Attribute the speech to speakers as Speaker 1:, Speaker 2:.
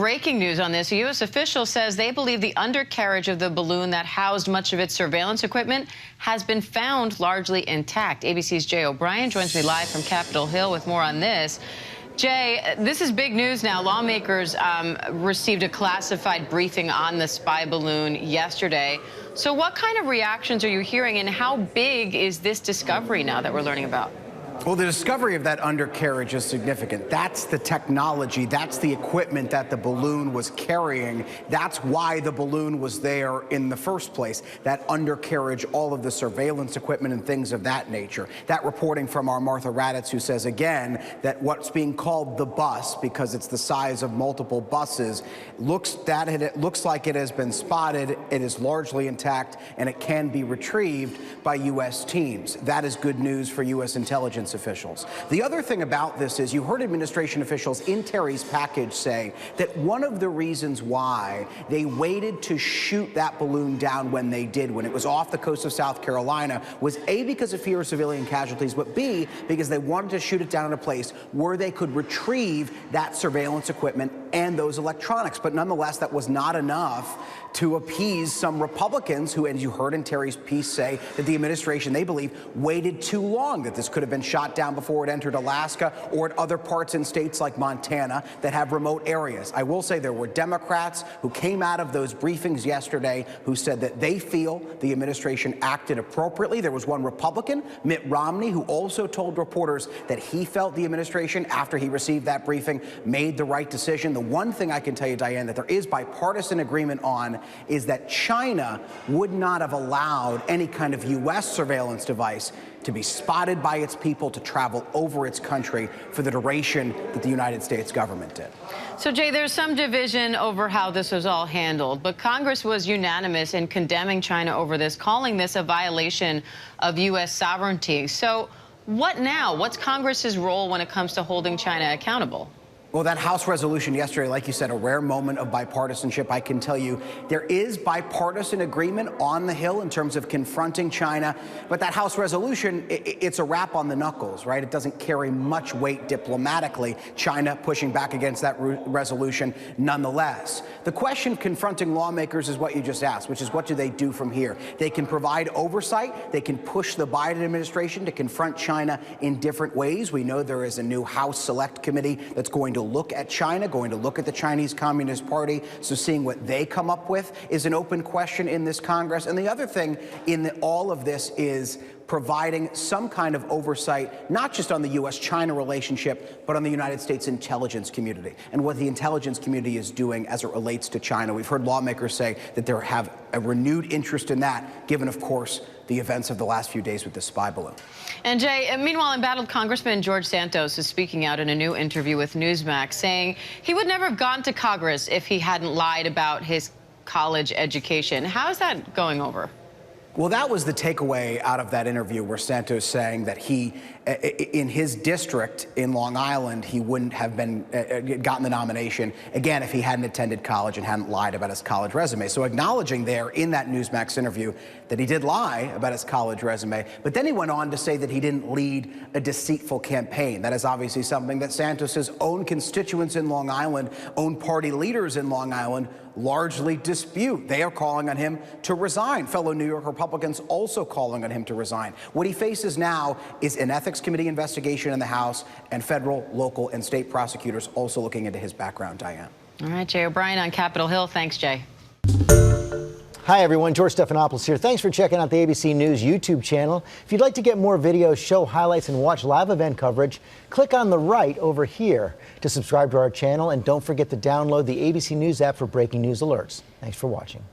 Speaker 1: Breaking news on this. A U.S. official says they believe the undercarriage of the balloon that housed much of its surveillance equipment has been found largely intact. ABC's Jay O'Brien joins me live from Capitol Hill with more on this. Jay, this is big news now. Lawmakers received a classified briefing on the spy balloon yesterday. So what kind of reactions are you hearing, and how big is this discovery now that we're learning about?
Speaker 2: Well, the discovery of that undercarriage is significant. That's the technology, that's the equipment that the balloon was carrying. That's why the balloon was there in the first place. That undercarriage, all of the surveillance equipment and things of that nature. That reporting from our Martha Raddatz, who says again that what's being called the bus, because it's the size of multiple buses, looks like it has been spotted, it is largely intact, and it can be retrieved by U.S. teams. That is good news for U.S. intelligence officials. The other thing about this is you heard administration officials in Terry's package say that one of the reasons why they waited to shoot that balloon down when they did, when it was off the coast of South Carolina, was A, because of fear of civilian casualties, but B, because they wanted to shoot it down in a place where they could retrieve that surveillance equipment and those electronics. But nonetheless, that was not enough to appease some Republicans who, as you heard in Terry's piece, say that the administration, they believe, waited too long, that this could have been shot down before it entered Alaska or at other parts in states like Montana that have remote areas. I will say there were Democrats who came out of those briefings yesterday who said that they feel the administration acted appropriately. There was one Republican, Mitt Romney, who also told reporters that he felt the administration, after he received that briefing, made the right decision. The one thing I can tell you, Diane, that there is bipartisan agreement on is that China would not have allowed any kind of U.S. surveillance device to be spotted by its people to travel over its country for the duration that the United States government did.
Speaker 1: So, Jay, there's some division over how this was all handled, but Congress was unanimous in condemning China over this, calling this a violation of U.S. sovereignty. So what now? What's Congress's role when it comes to holding China accountable?
Speaker 2: Well, that House resolution yesterday, like you said, a rare moment of bipartisanship. I can tell you there is bipartisan agreement on the Hill in terms of confronting China. But that House resolution, it's a rap on the knuckles, right? It doesn't carry much weight diplomatically. China pushing back against that resolution nonetheless. The question confronting lawmakers is what you just asked, which is what do they do from here? They can provide oversight. They can push the Biden administration to confront China in different ways. We know there is a new House Select Committee that's going to look at China, going to look at the Chinese Communist Party. So seeing what they come up with is an open question in this Congress. And the other thing in all of this is providing some kind of oversight, not just on the U.S.-China relationship, but on the United States intelligence community and what the intelligence community is doing as it relates to China. We've heard lawmakers say that they have a renewed interest in that, given, of course, the events of the last few days with the spy balloon.
Speaker 1: And, Jay, meanwhile, embattled Congressman George Santos is speaking out in a new interview with Newsmax, saying he would never have gone to Congress if he hadn't lied about his college education. How's that going over?
Speaker 2: Well, that was the takeaway out of that interview, where Santos saying that he, in his district in Long Island, he wouldn't have been gotten the nomination, again, if he hadn't attended college and hadn't lied about his college resume. So acknowledging there in that Newsmax interview that he did lie about his college resume, but then he went on to say that he didn't lead a deceitful campaign. That is obviously something that Santos's own constituents in Long Island, own party leaders in Long Island, largely dispute. They are calling on him to resign. Fellow New York Republicans also calling on him to resign. What he faces now is an ethics committee investigation in the House, and federal, local, and state prosecutors also looking into his background, Diane.
Speaker 1: All right, Jay O'Brien on Capitol Hill. Thanks, Jay.
Speaker 3: Hi, everyone. George Stephanopoulos here. Thanks for checking out the ABC News YouTube channel. If you'd like to get more videos, show highlights, and watch live event coverage, click on the right over here to subscribe to our channel. And don't forget to download the ABC News app for breaking news alerts. Thanks for watching.